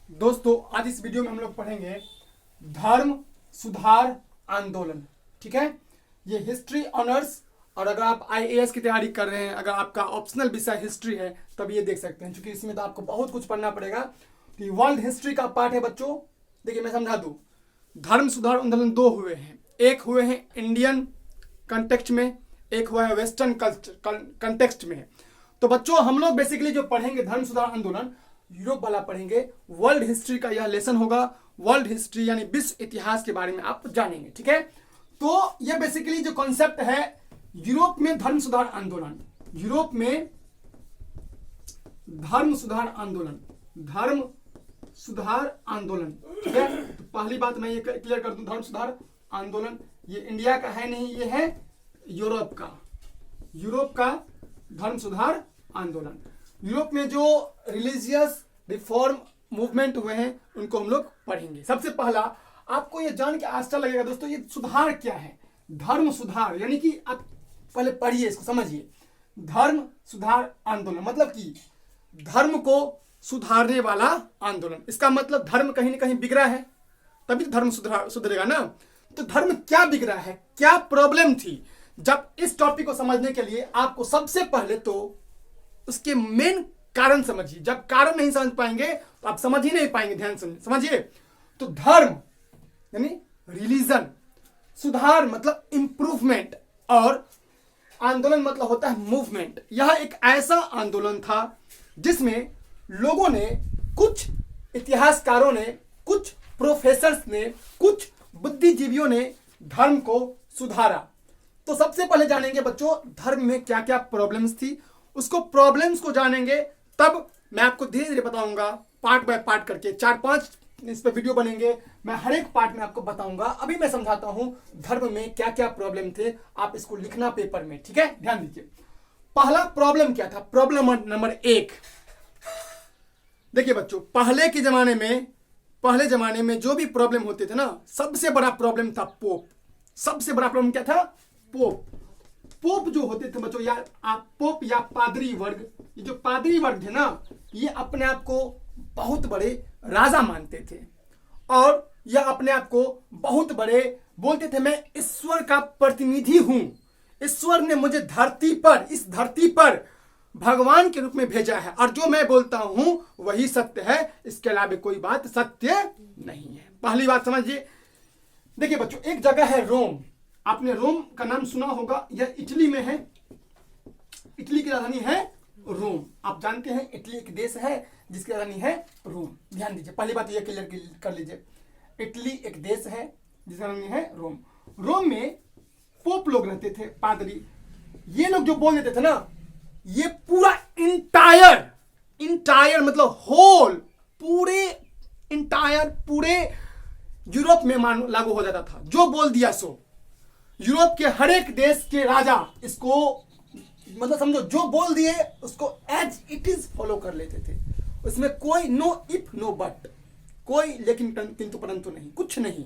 दोस्तों आज इस वीडियो में हम लोग पढ़ेंगे धर्म सुधार आंदोलन। ठीक है, ये हिस्ट्री ऑनर्स और अगर आप आईएएस की तैयारी कर रहे हैं, अगर आपका ऑप्शनल विषय हिस्ट्री है तब ये देख सकते हैं, क्योंकि इसमें तो आपको बहुत कुछ पढ़ना पड़ेगा। तो ये वर्ल्ड हिस्ट्री का पार्ट है बच्चों। देखिए मैं समझा दूं, धर्म सुधार आंदोलन दो हुए हैं, एक हुए हैं इंडियन कंटेक्स्ट में, एक हुआ है वेस्टर्न कंटेक्स्ट में। तो बच्चों हम लोग बेसिकली जो पढ़ेंगे धर्म सुधार आंदोलन यूरोप वाला पढ़ेंगे। वर्ल्ड हिस्ट्री का यह लेसन होगा। वर्ल्ड हिस्ट्री यानी विश्व इतिहास के बारे में आप जानेंगे। ठीक है, तो यह बेसिकली जो कॉन्सेप्ट है यूरोप में धर्म सुधार आंदोलन, यूरोप में धर्म सुधार आंदोलन, धर्म सुधार आंदोलन। ठीक है, तो पहली बात मैं ये क्लियर कर दूं, धर्म सुधार आंदोलन ये इंडिया का है नहीं, ये है यूरोप का, यूरोप का धर्म सुधार आंदोलन। यूरोप में जो रिलीजियस रिफॉर्म मूवमेंट हुए हैं उनको हम लोग पढ़ेंगे। सबसे पहला आपको ये जान के आश्चर्य लगेगा दोस्तों, ये सुधार क्या है? धर्म सुधार यानी कि आप पहले पढ़िए, इसको समझिए। धर्म सुधार आंदोलन मतलब कि धर्म को सुधारने वाला आंदोलन। इसका मतलब धर्म कहीं ना कहीं बिगड़ा है, तभी तो धर्म सुधरेगा ना। तो धर्म क्या बिगड़ा है, क्या प्रॉब्लम थी? जब इस टॉपिक को समझने के लिए आपको सबसे पहले तो उसके मेन कारण समझिए। जब कारण नहीं समझ पाएंगे तो आप समझ ही नहीं पाएंगे। ध्यान समझिए। तो धर्म यानी रिलीजन, सुधार मतलब इंप्रूवमेंट, और आंदोलन मतलब होता है मूवमेंट। यह एक ऐसा आंदोलन था जिसमें लोगों ने, कुछ इतिहासकारों ने, कुछ प्रोफेसर्स ने, कुछ बुद्धिजीवियों ने धर्म को सुधारा। तो सबसे पहले जानेंगे बच्चों धर्म में क्या क्या प्रॉब्लम्स थी, उसको प्रॉब्लम्स को जानेंगे, तब मैं आपको धीरे धीरे बताऊंगा पार्ट बाय पार्ट करके। 4-5 इस पे वीडियो बनेंगे, मैं हर एक पार्ट में आपको बताऊंगा। अभी मैं समझाता हूं धर्म में क्या क्या प्रॉब्लम थे, आप इसको लिखना पेपर में। ठीक है, ध्यान दीजिए। पहला प्रॉब्लम क्या था? Problem number 1। देखिए बच्चों, पहले जमाने में जो भी प्रॉब्लम होते थे ना, सबसे बड़ा प्रॉब्लम था पोप। सबसे बड़ा प्रॉब्लम क्या था? पोप। पोप जो होते थे बच्चों, यार आप पोप या पादरी वर्ग, ये जो पादरी वर्ग थे ना, ये अपने आप को बहुत बड़े राजा मानते थे और यह अपने आप को बहुत बड़े बोलते थे, मैं ईश्वर का प्रतिनिधि हूं, ईश्वर ने मुझे धरती पर, इस धरती पर भगवान के रूप में भेजा है और जो मैं बोलता हूं वही सत्य है, इसके अलावा कोई बात सत्य नहीं है। पहली बात समझिए। देखिए बच्चों, एक जगह है रोम, आपने रोम का नाम सुना होगा, यह इटली में है। इटली की राजधानी है रोम। आप जानते हैं इटली एक देश है जिसकी राजधानी है रोम। ध्यान दीजिए, पहली बात यह क्लियर कर लीजिए, इटली एक देश है जिसकी राजधानी है रोम। रोम में पोप लोग रहते थे, पादरी। ये लोग जो बोल देते थे ना, ये पूरा इंटायर मतलब होल, पूरे यूरोप में लागू हो जाता था। जो बोल दिया सो, यूरोप के हर एक देश के राजा इसको मतलब समझो, जो बोल दिए उसको एज इट इज फॉलो कर लेते थे। उसमें कोई नो इफ नो बट, कोई लेकिन किंतु परंतु नहीं, कुछ नहीं।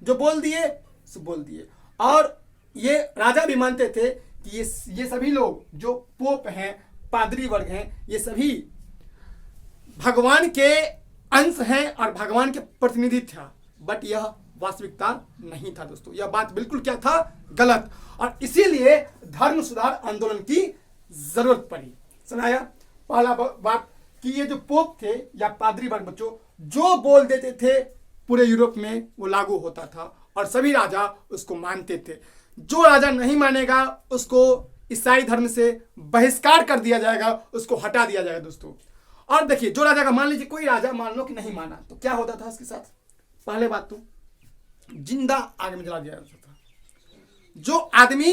जो बोल दिए सो बोल दिए। और ये राजा भी मानते थे कि ये सभी लोग जो पोप हैं, पादरी वर्ग हैं, ये सभी भगवान के अंश हैं और भगवान के प्रतिनिधि था। बट यह वास्तविकता नहीं था दोस्तों, यह बात बिल्कुल क्या था? गलत। और इसीलिए धर्म सुधार आंदोलन की जरूरत पड़ी। सुनाया पहला बात कि ये जो पोप थे या पादरी वर्ग बच्चों, जो बोल देते थे पूरे यूरोप में वो लागू होता था और सभी राजा उसको मानते थे। जो राजा नहीं मानेगा उसको ईसाई धर्म से बहिष्कार कर दिया जाएगा, उसको हटा दिया जाएगा दोस्तों। और देखिए, जो राजा का, मान लीजिए कोई राजा मान लो कि नहीं माना, तो क्या होता था उसके साथ? पहले बात तो जिंदा आग में जला दिया जाता था। जो आदमी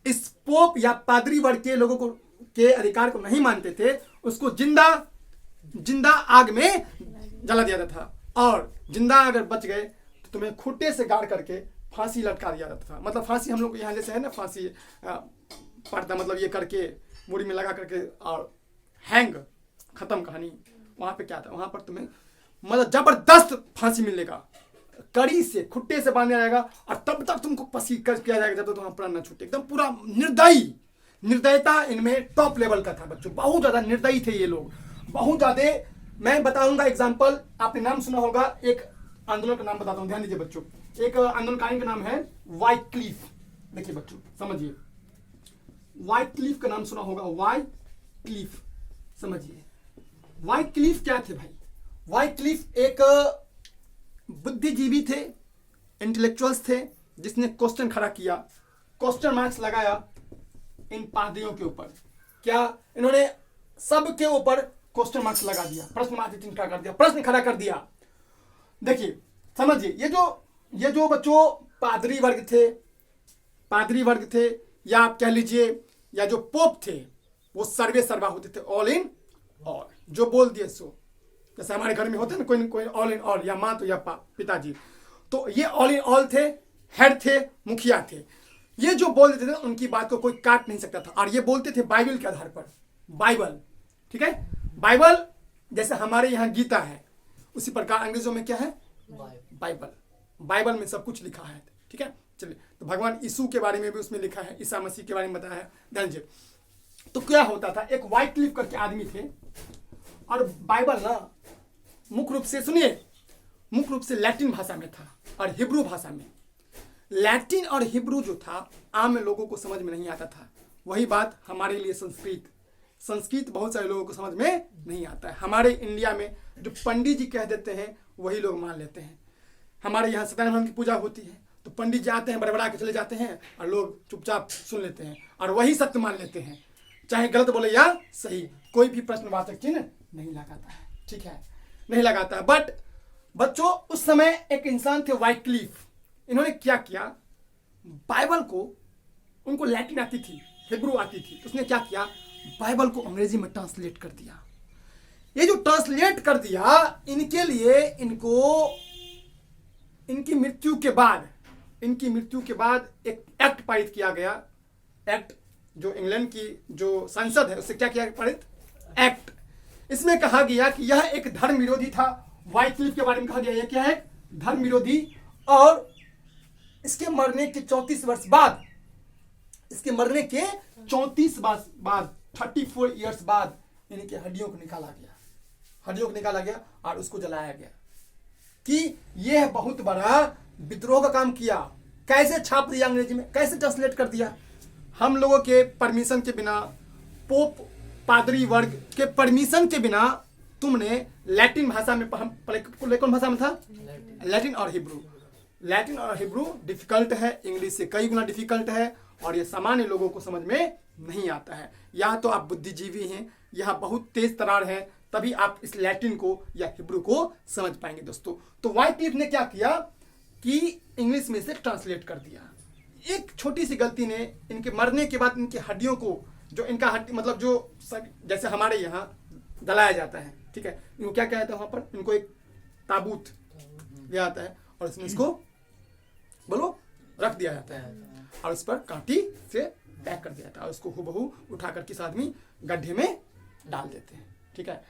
इस पोप या पादरी वर्ग के लोगों को के अधिकार को नहीं मानते थे, उसको जिंदा आग में जला दिया जाता था। और जिंदा अगर बच गए तो तुम्हें खूंटे से गाड़ करके फांसी लटका दिया जाता था। मतलब फांसी हम लोग यहाँ जैसे है ना, फांसी पड़ता, मतलब ये करके मुड़ी में लगा करके और हैंग, खत्म कहानी। वहां पे क्या था, वहां पर तुम्हें मतलब जबरदस्त फांसी मिलेगा, कड़ी से, खुट्टे से बांधा जाएगा और तब तक तुमको पसीकर किया जाएगा जब तक तुम्हारा प्राण न छूटे। एकदम पूरा निर्दयता इनमें टॉप लेवल का था बच्चों। बहुत ज्यादा निर्दयी थे ये लोग, बहुत ज्यादा मैं बताऊंगा एग्जाम्पल, आपने नाम सुना होगा, एक आंदोलन का नाम बताता हूं, ध्यान दीजिए बच्चों। एक आंदोलनकारी का नाम है वाइक्लिफ। देखिए बच्चों समझिए, वाइक्लिफ का नाम सुना होगा, वाइक्लिफ, समझिए वाइक्लिफ क्या थे भाई। वाइक्लिफ एक बुद्धिजीवी थे, इंटेलेक्चुअल्स थे, जिसने क्वेश्चन खड़ा किया, क्वेश्चन मार्क्स लगाया इन पादरियों के ऊपर। क्या इन्होंने सबके ऊपर क्वेश्चन मार्क्स लगा दिया, प्रश्न चिन्ह खड़ा कर दिया, प्रश्न खड़ा कर दिया। देखिए समझिए, ये जो बच्चों पादरी वर्ग थे, या आप कह लीजिए या जो पोप थे, वो सर्वे सर्वा होते थे, ऑल इन ऑल, जो बोल दिए सो। जैसे हमारे घर में होते हैं ना कोई ऑल इन ऑल, या माँ तो या पिताजी, तो ये ऑल इन ऑल थे, हेड थे, मुखिया थे। ये जो बोल देते थे उनकी बात को कोई काट नहीं सकता था, और ये बोलते थे बाइबल के आधार पर। बाइबल, ठीक है, बाइबल जैसे हमारे यहाँ गीता है, उसी प्रकार अंग्रेजों में क्या है, बाइबल। बाइबल में सब कुछ लिखा है, ठीक है। चलिए, तो भगवान यीशु के बारे में भी उसमें लिखा है, ईसा मसीह के बारे में बताया है, ध्यान दीजिए। तो क्या होता था, एक वाइक्लिफ करके आदमी थे, और बाइबल ना मुख्य रूप से, सुनिए, मुख्य रूप से लैटिन भाषा में था और हिब्रू भाषा में। लैटिन और हिब्रू जो था आम लोगों को समझ में नहीं आता था। वही बात हमारे लिए संस्कृत बहुत सारे लोगों को समझ में नहीं आता है। हमारे इंडिया में जो पंडित जी कह देते हैं वही लोग मान लेते हैं। हमारे यहाँ सत्यनारायण की पूजा होती है तो पंडित जी आते हैं, बड़बड़ा के चले जाते हैं, और लोग चुपचाप सुन लेते हैं और वही सत्य मान लेते हैं, चाहे गलत बोले या सही। कोई भी प्रश्नवाचक चिन्ह नहीं लगाता है, ठीक है, नहीं लगाता है। बट बच्चों, उस समय एक इंसान थे वाइक्लिफ, इन्होंने क्या किया, बाइबल को, उनको लैटिन आती थी, हिब्रू आती थी, तो उसने क्या किया, बाइबल को अंग्रेजी में ट्रांसलेट कर दिया। ये जो ट्रांसलेट कर दिया, इनके लिए इनकी मृत्यु के बाद एक एक्ट पारित किया गया। एक्ट जो इंग्लैंड की जो संसद है उससे क्या किया पारित, एक्ट। इसमें कहा गया कि यह एक धर्म विरोधी था। वाइक्लिफ के बारे में कहा गया यह क्या है, धर्म विरोधी। और इसके मरने के 34 वर्ष बाद, 34 ईयर्स बाद इनके हड्डियों को निकाला गया और उसको जलाया गया। कि यह बहुत बड़ा विद्रोह का काम किया। कैसे छाप दिया अंग्रेजी में, कैसे ट्रांसलेट कर दिया, हम लोगों के परमिशन के बिना, पोप पादरी वर्ग के परमिशन के बिना तुमने लैटिन भाषा में, कौन भाषा में था, लैटिन और हिब्रू डिफिकल्ट है, इंग्लिश से कई गुना डिफिकल्ट है, और ये सामान्य लोगों को समझ में नहीं आता है। या तो आप बुद्धिजीवी हैं, यहाँ बहुत तेज तरार है, तभी आप इस लैटिन को या हिब्रू को समझ पाएंगे दोस्तों। तो वाइक्लिफ ने क्या किया कि इंग्लिश में से ट्रांसलेट कर दिया। एक छोटी सी गलती ने इनके मरने के बाद इनकी हड्डियों को, जो इनका हड्डी मतलब जो जैसे हमारे यहाँ जलाया जाता है, ठीक है, इनको क्या कहते हैं वहां पर, इनको एक ताबूत दिया जाता है और इसमें इसको बोलो रख दिया जाता है और उस पर कांटी से पैक कर दिया जाता है और उसको हूबहू उठा कर किस आदमी गड्ढे में डाल देते हैं, ठीक है।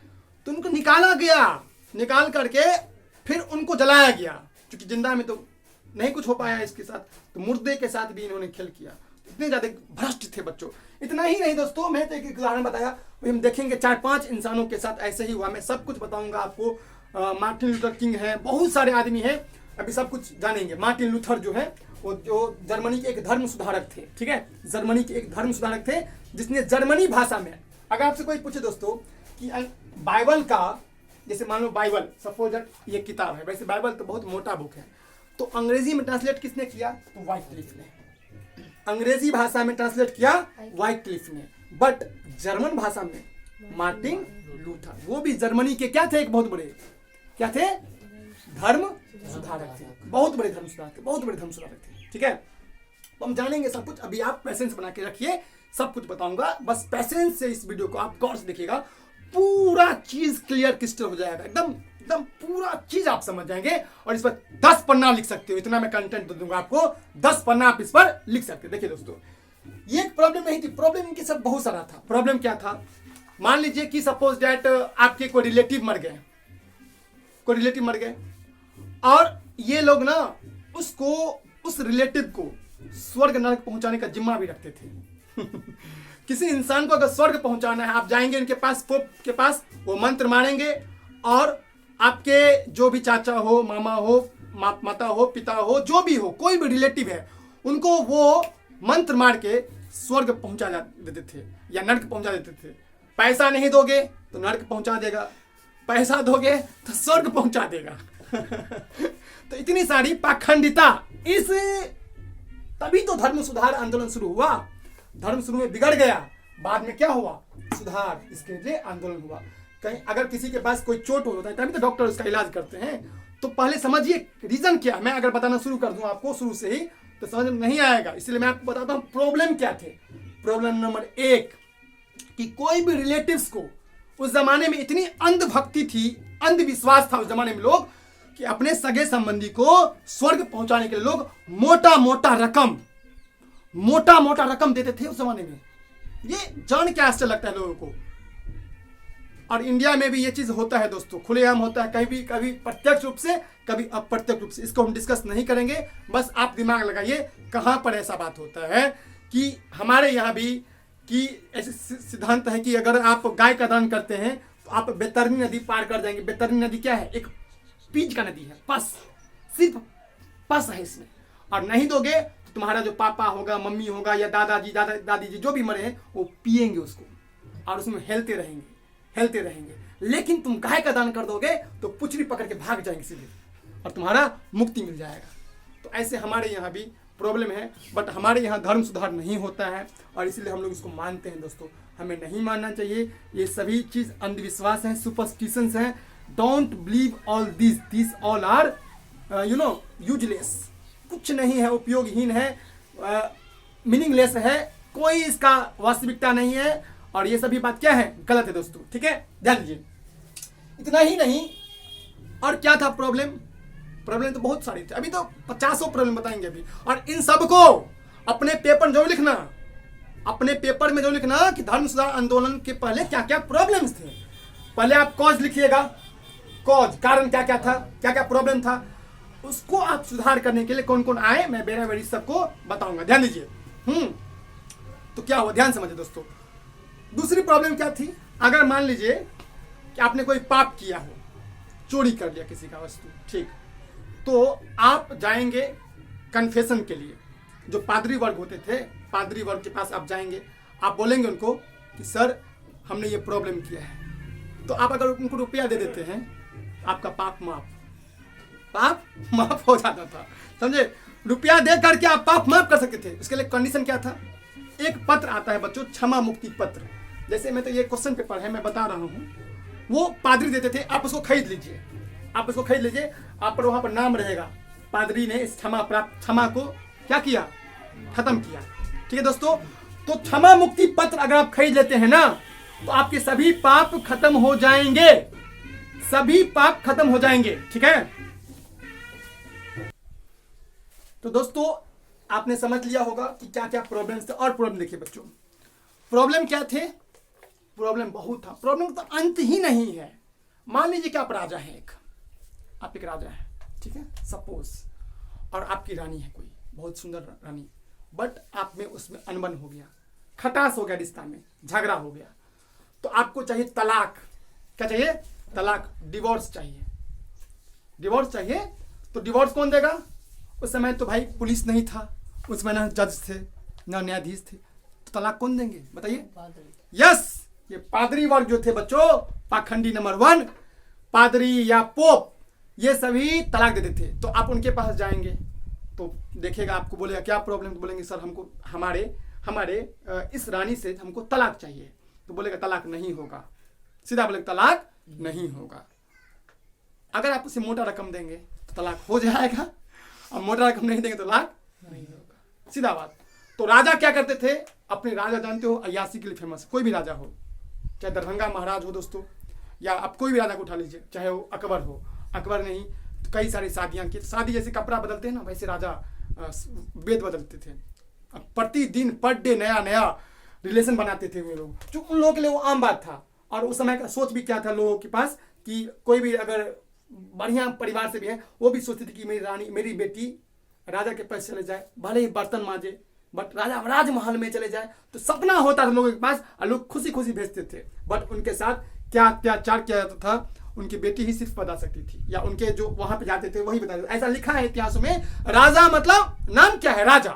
तो उनको निकाला गया, निकाल करके फिर उनको जलाया गया, क्योंकि जिंदा में तो नहीं कुछ हो पाया इसके साथ, तो मुर्दे के साथ भी इन्होंने खेल किया। इतने ज्यादा भ्रष्ट थे बच्चों। इतना ही नहीं दोस्तों, मैं तो एक उदाहरण बताया, वही हम देखेंगे 4-5 इंसानों के साथ ऐसे ही हुआ। मैं सब कुछ बताऊंगा आपको। मार्टिन लूथर किंग है, बहुत सारे आदमी हैं, अभी सब कुछ जानेंगे। मार्टिन लूथर जो है वो जो जर्मनी के एक धर्म सुधारक थे, ठीक है, जर्मनी के एक धर्म सुधारक थे, जिसने जर्मनी भाषा में, अगर आपसे कोई पूछे दोस्तों कि बाइबल का, जैसे मान लो बाइबल सपोज ये किताब है, वैसे बाइबल तो बहुत मोटा बुक है, तो अंग्रेजी में ट्रांसलेट किसने किया, तो वाइक्लिफ ने। अंग्रेजी भाषा में ट्रांसलेट किया वाइक्लिफ ने, बट जर्मन भाषा में मार्टिन लूथर, वो भी जर्मनी के क्या थे, एक बहुत बड़े क्या थे, धर्म सुधारक थे, बहुत बड़े धर्म सुधारक थे, ठीक है। तो हम जानेंगे सब कुछ। अभी आप पैसेंस बना के रखिए, सब कुछ बताऊंगा, बस पैसेंस से इस वीडियो को आप गौर से देखिएगा, पूरा चीज क्लियर क्रिस्टल हो जाएगा, एकदम पूरा चीज आप समझ जाएंगे। और इस पर 10 पन्ना लिख सकते हो, इतना मैं कंटेंट दे दूंगा आपको, 10 पन्ना आप इस पर लिख सकते हो। देखिए दोस्तों, ये एक प्रॉब्लम नहीं थी, प्रॉब्लम इनके साथ बहुत सारा था। प्रॉब्लम क्या था, मान लीजिए कि सपोज दैट आपके कोई रिलेटिव मर गए, और ये लोग ना उसको, उस रिलेटिव को स्वर्ग नरक पहुंचाने का जिम्मा भी रखते थे। किसी इंसान को अगर स्वर्ग पहुंचाना है, आप जाएंगे इनके पास, पोप के पास, वो मंत्र मारेंगे और आपके जो भी चाचा हो, मामा हो, माता हो, पिता हो, जो भी हो, कोई भी रिलेटिव है, उनको वो मंत्र मार के स्वर्ग पहुंचा देते थे या नर्क पहुंचा देते थे। पैसा नहीं दोगे तो नर्क पहुंचा देगा, पैसा दोगे तो स्वर्ग पहुंचा देगा। तो इतनी सारी पाखंडिता, इस तभी तो धर्म सुधार आंदोलन शुरू हुआ। धर्म शुरू में बिगड़ गया, बाद में क्या हुआ, सुधार, इसके लिए आंदोलन हुआ। कहीं अगर किसी के पास कोई चोट होता है तभी तो डॉक्टर उसका इलाज करते हैं। तो पहले समझिए रीजन क्या है। मैं अगर बताना शुरू कर दूं आपको शुरू से ही तो समझ में नहीं आएगा, इसलिए मैं आपको बताता हूं प्रॉब्लम क्या थे। प्रॉब्लम नंबर 1 कि कोई भी रिलेटिव्स को, उस जमाने में इतनी अंधभक्ति थी, अंधविश्वास था उस जमाने में लोग, कि अपने सगे संबंधी को स्वर्ग पहुंचाने के लिए लोग मोटा मोटा रकम देते थे उस जमाने में। ये जान के आश्चर्य लगता है लोगों को। और इंडिया में भी ये चीज होता है दोस्तों, खुलेआम होता है, कभी प्रत्यक्ष रूप से, कभी अप्रत्यक्ष रूप से। इसको हम डिस्कस नहीं करेंगे, बस आप दिमाग लगाइए कहां पर ऐसा बात होता है। कि हमारे यहाँ भी कि ऐसे सिद्धांत है कि अगर आप गाय का दान करते हैं तो आप बैतरनी नदी पार कर जाएंगे। बैतरनी नदी क्या है, एक पीच का नदी है, पस, सिर्फ पस है इसमें। और नहीं दोगे तो तुम्हारा जो पापा होगा, मम्मी होगा या दादी जी जो भी मरे हैं वो पिएंगे उसको और उसमें हेलते रहेंगे। लेकिन तुम गाय का दान कर दोगे तो पुचरी पकड़ के भाग जाएंगे सीधे और तुम्हारा मुक्ति मिल जाएगा। तो ऐसे हमारे यहाँ भी प्रॉब्लम है, बट हमारे यहाँ धर्म सुधार नहीं होता है और इसलिए हम लोग इसको मानते हैं दोस्तों। हमें नहीं मानना चाहिए, ये सभी चीज अंधविश्वास हैं, सुपरस्टिशंस हैं। Don't believe all this all are useless. कुछ नहीं है, उपयोगहीन है, मीनिंगलेस है, कोई इसका वास्तविकता नहीं है। और ये सभी बात क्या है, गलत है दोस्तों, ठीक है, ध्यान दीजिए। इतना ही नहीं, और क्या था प्रॉब्लम तो बहुत सारी थी, अभी तो 50 प्रॉब्लम बताएंगे अभी। और इन सबको अपने पेपर में जो लिखना कि धर्म सुधार आंदोलन के पहले क्या क्या प्रॉब्लम्स थे। पहले आप कॉज लिखिएगा, कॉज, कारण क्या क्या था, क्या क्या प्रॉब्लम था, उसको आप सुधार करने के लिए कौन कौन आए, मैं बेरा सबको बताऊंगा, ध्यान दीजिए। तो क्या हुआ, ध्यान समझिए दोस्तों। दूसरी प्रॉब्लम क्या थी, अगर मान लीजिए कि आपने कोई पाप किया हो, चोरी कर लिया किसी का वस्तु, ठीक, तो आप जाएंगे कन्फेशन के लिए। जो पादरी वर्ग होते थे, पादरी वर्ग के पास आप जाएंगे, आप बोलेंगे उनको कि सर हमने ये प्रॉब्लम किया है। तो आप अगर उनको रुपया दे देते हैं, आपका पाप माफ हो जाता था, समझे। रुपया दे करके आप पाप माफ कर सकते थे। उसके लिए कंडीशन क्या था, एक पत्र आता है बच्चों, क्षमा मुक्ति पत्र। जैसे मैं तो ये क्वेश्चन पेपर है, मैं बता रहा हूँ, वो पादरी देते थे, आप उसको खरीद लीजिए, आप पर वहां पर नाम रहेगा, पादरी ने इस क्षमा को क्या किया, खत्म किया, ठीक है दोस्तों। तो क्षमा मुक्ति पत्र अगर आप खरीद लेते हैं ना, तो आपके सभी पाप खत्म हो जाएंगे, ठीक है। तो दोस्तों आपने समझ लिया होगा कि क्या क्या प्रॉब्लम्स थे। और प्रॉब्लम देखिए बच्चों, प्रॉब्लम क्या थे, प्रॉब्लम बहुत था, प्रॉब्लम तो अंत ही नहीं है। मान लीजिए कि आप राजा हैं, आप एक राजा हैं, ठीक है, सपोज, और आपकी रानी है कोई बहुत सुंदर रानी, बट आप में उसमें अनबन हो गया, खटास हो गया, रिश्ता में झगड़ा हो गया, तो आपको चाहिए तलाक। क्या चाहिए, तलाक, डिवोर्स चाहिए। तो डिवोर्स कौन देगा, उस समय तो भाई पुलिस नहीं था, उस समय ना जज थे ना न्यायाधीश थे, तो तलाक कौन देंगे बताइए, यस, ये पादरी वर्ग जो थे बच्चों, पाखंडी नंबर 1, पादरी या पोप, ये सभी तलाक देते थे। तो आप उनके पास जाएंगे तो देखेगा, आपको बोलेगा क्या प्रॉब्लम, तो बोलेंगे सर हमको हमारे इस रानी से हमको तलाक चाहिए। तो बोलेगा तलाक नहीं होगा, सीधा बोलेगा तलाक नहीं होगा। अगर आप उसे मोटा रकम देंगे तो तलाक हो जाएगा, और मोटा रकम नहीं देंगे तो तलाक नहीं होगा, सीधा बात। तो राजा क्या करते थे, अपने राजा जानते हो अय्यासी के लिए फेमस, कोई भी राजा हो, चाहे दरभंगा महाराज हो दोस्तों, या आप कोई भी राजा को उठा लीजिए, चाहे वो अकबर हो, अकबर नहीं तो कई सारी शादियां की, शादी जैसे कपड़ा बदलते हैं ना, वैसे राजा वेद बदलते थे। प्रतिदिन पर डे नया रिलेशन बनाते थे वे लोग, जो उन लोगों के लिए वो आम बात था। और उस समय का सोच भी क्या था लोगों के पास, कि कोई भी अगर बढ़िया परिवार से भी है, वो भी सोचती थी कि मेरी रानी, मेरी बेटी राजा के पास चले जाए, भले ही बर्तन मांजे, बट राजा राजमहल में चले जाए। तो सपना होता था लोगों के पास, और लोग खुशी खुशी भेजते थे। बट उनके साथ क्या अत्याचार किया जाता था, उनकी बेटी ही सिर्फ बता सकती थी, या उनके जो वहां पे जाते थे वही बता सकते। ऐसा लिखा है इतिहासों में। राजा मतलब नाम क्या है? राजा।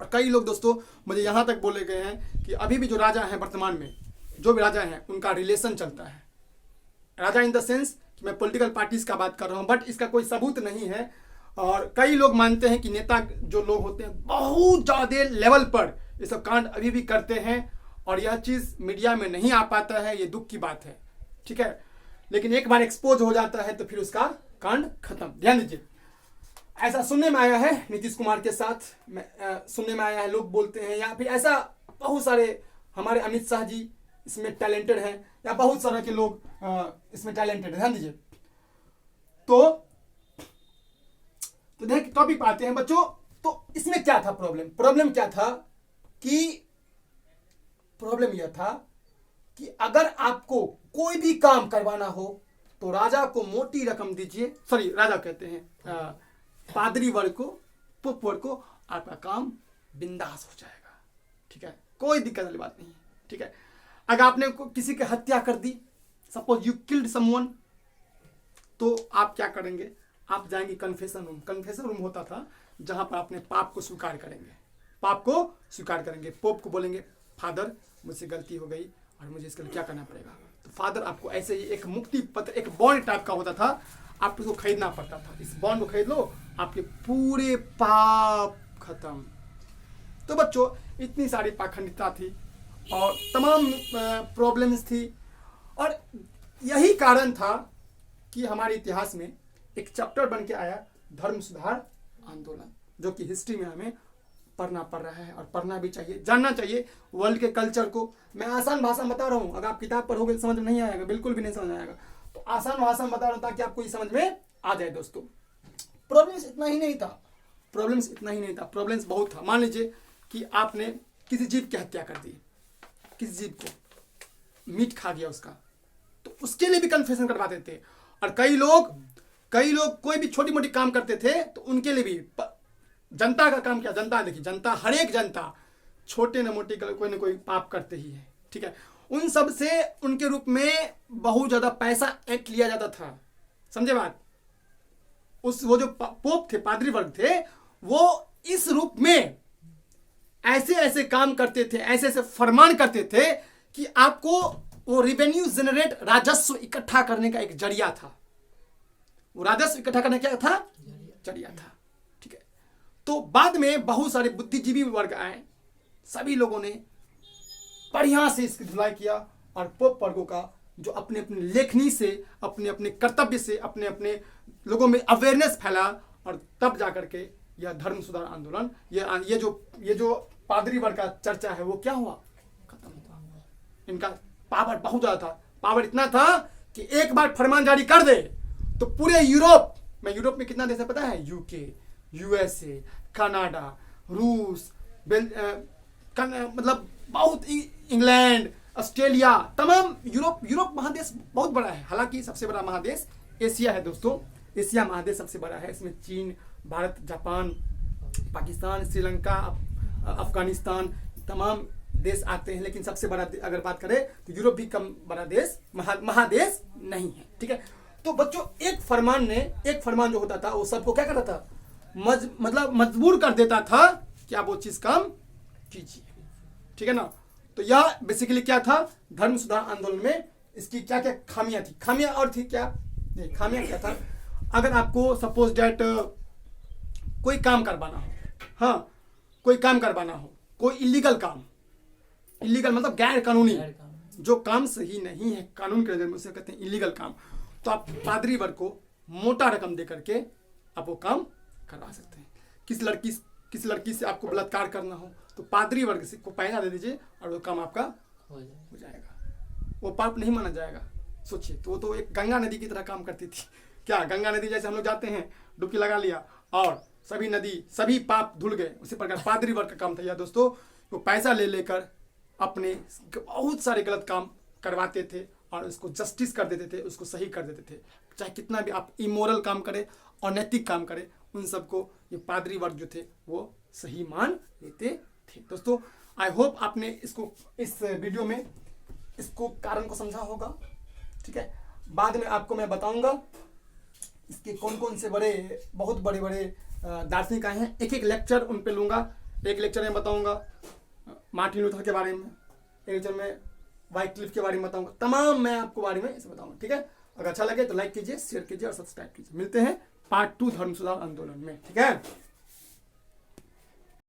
और कई लोग दोस्तों मुझे यहां तक बोले गए हैं कि अभी भी जो राजा हैं वर्तमान में, जो भी राजा हैं, उनका रिलेशन चलता है। राजा इन द सेंस कि मैं पॉलिटिकल पार्टीज का बात कर रहा हूं, बट इसका कोई सबूत नहीं है। और कई लोग मानते हैं कि नेता जो लोग होते हैं बहुत ज़्यादा लेवल पर ये सब कांड अभी भी करते हैं, और यह चीज़ मीडिया में नहीं आ पाता है, ये दुख की बात है, ठीक है। लेकिन एक बार एक्सपोज हो जाता है तो फिर उसका कांड खत्म। ध्यान दीजिए, ऐसा सुनने में आया है नीतीश कुमार के साथ, सुनने में आया है, लोग बोलते हैं, या फिर ऐसा बहुत सारे हमारे अमित शाह जी इसमें टैलेंटेड हैं, या बहुत सारे के लोग इसमें टैलेंटेड है। ध्यान दीजिए, तो देखिए टॉपिक आते हैं बच्चों। तो इसमें क्या था प्रॉब्लम? प्रॉब्लम क्या था कि प्रॉब्लम यह था कि अगर आपको कोई भी काम करवाना हो तो राजा को मोटी रकम दीजिए, सॉरी राजा कहते हैं पादरी वर्ग को, पुप वर्ग को, आपका काम बिंदास हो जाएगा, ठीक है, कोई दिक्कत वाली बात नहीं है, ठीक है। अगर आपने किसी की हत्या कर दी, सपोज यू किल्ड समवन, तो आप क्या करेंगे? आप जाएंगे कन्फेशन रूम। कन्फेशन रूम होता था जहां पर अपने पाप को स्वीकार करेंगे, पाप को स्वीकार करेंगे। पोप को बोलेंगे फादर मुझसे गलती हो गई और मुझे इसके लिए क्या करना पड़ेगा। तो फादर आपको ऐसे ही एक मुक्ति पत्र, एक बॉन्ड टाइप का होता था, आप इसको खरीदना पड़ता था। इस बॉन्ड को खरीद लो, आपके पूरे पाप खत्म। तो बच्चों इतनी सारी पाखंडिता थी और तमाम प्रॉब्लम्स थी, और यही कारण था कि हमारे इतिहास में एक चैप्टर बन के आया धर्म सुधार आंदोलन, जो कि हिस्ट्री में हमें पढ़ना पड़ रहा है, और पढ़ना भी चाहिए, जानना चाहिए वर्ल्ड के कल्चर को। मैं आसान भाषा में बता रहा हूँ, अगर आप किताब पढ़ोगे तो समझ में नहीं आएगा, बिल्कुल भी नहीं समझ में आएगा। तो आसान भाषा में बता रहा हूँ ताकि आपको ये समझ में आ जाए। दोस्तों प्रॉब्लम्स इतना ही नहीं था, प्रॉब्लम्स बहुत था। मान लीजिए कि आपने किसी जीव की हत्या कर दी, किसी जीव को मीट खा गया उसका, तो उसके लिए भी कन्फेशन करवाते थे। और कई लोग कोई भी छोटी मोटी काम करते थे तो उनके लिए भी। जनता का काम क्या? जनता, देखिए जनता, हर एक जनता छोटे न मोटे कोई ना कोई पाप करते ही है, ठीक है। उन सब से उनके रूप में बहुत ज्यादा पैसा एक्ट लिया जाता था, समझे बात। वो जो पोप थे, पादरी वर्ग थे, वो इस रूप में ऐसे ऐसे काम करते थे, ऐसे ऐसे फरमान करते थे कि आपको वो रेवेन्यू जनरेट, राजस्व इकट्ठा करने का एक जरिया था। वो राजस्व इकट्ठा करने का क्या था? जरिया था, ठीक है। तो बाद में बहुत सारे बुद्धिजीवी वर्ग आए, सभी लोगों ने बढ़िया से इसकी धुलाई किया, और पोप वर्गों का जो अपने अपने लेखनी से, अपने अपने कर्तव्य से, अपने अपने लोगों में अवेयरनेस फैला, और तब जाकर के यह धर्म सुधार आंदोलन, ये जो पादरी वर्ग का चर्चा है वो क्या हुआ? खत्म हुआ। इनका पावर बहुत ज्यादा था, पावर इतना था कि एक बार फरमान जारी कर दे तो पूरे यूरोप में कितना देश है पता है? यूके, यूएसए, कनाडा, रूस, मतलब बहुत, इंग्लैंड, ऑस्ट्रेलिया, तमाम यूरोप महादेश बहुत बड़ा है। हालांकि सबसे बड़ा महादेश एशिया है दोस्तों, एशिया महादेश सबसे बड़ा है। इसमें चीन, भारत, जापान, पाकिस्तान, श्रीलंका, अफगानिस्तान, तमाम देश आते हैं। लेकिन सबसे बड़ा अगर बात करें तो यूरोप भी कम बड़ा देश, महादेश नहीं है, ठीक है। तो बच्चों एक फरमान जो होता था वो सबको क्या करता था? मतलब मजबूर कर देता था कि आप वो चीज काम कीजिए, ठीक है ना। तो यह बेसिकली क्या था? धर्म सुधार आंदोलन में इसकी क्या क्या खामियां थी? खामियां और थी क्या? नहीं, खामियां क्या था? अगर आपको सपोज डेट कोई काम करवाना हो, हाँ कोई काम करवाना हो, कोई इलीगल काम, इलीगल मतलब गैर कानूनी, जो काम सही नहीं है कानून के नजर में, उसे कहते हैं इलीगल काम। तो आप पादरी वर्ग को मोटा रकम दे करके आप वो काम करवा सकते हैं। किस लड़की से आपको बलात्कार करना हो तो पादरी वर्ग से को पैसा दे दीजिए और वो काम आपका हो जाएगा, वो पाप नहीं माना जाएगा। सोचिए, तो वो तो एक गंगा नदी की तरह काम करती थी। क्या गंगा नदी जैसे हम लोग जाते हैं, डुबकी लगा लिया और सभी पाप धुल गए, उसी प्रकार पादरी वर्ग का काम था। या दोस्तों वो पैसा ले लेकर अपने बहुत सारे गलत काम करवाते थे और उसको जस्टिस कर देते थे, उसको सही कर देते थे। चाहे कितना भी आप इमोरल काम करें, अनैतिक काम करें, उन सबको ये पादरी वर्ग जो थे वो सही मान लेते थे। दोस्तों आई होप आपने इसको, इस वीडियो में इसको कारण को समझा होगा, ठीक है। बाद में आपको मैं बताऊंगा इसके कौन कौन से बड़े बहुत बड़े बड़े दार्शनिक आए हैं। एक एक लेक्चर उन पे लूंगा। एक लेक्चर में बताऊंगा मार्टिन लूथर के बारे में, एक लेक्चर में वाइक्लिफ के बारे में बताऊंगा, तमाम मैं आपको बारे में इसे बताऊंगा। ठीक है, अगर अच्छा लगे तो लाइक कीजिए, शेयर कीजिए और सब्सक्राइब कीजिए। मिलते हैं पार्ट 2 धर्म सुधार आंदोलन में। ठीक है।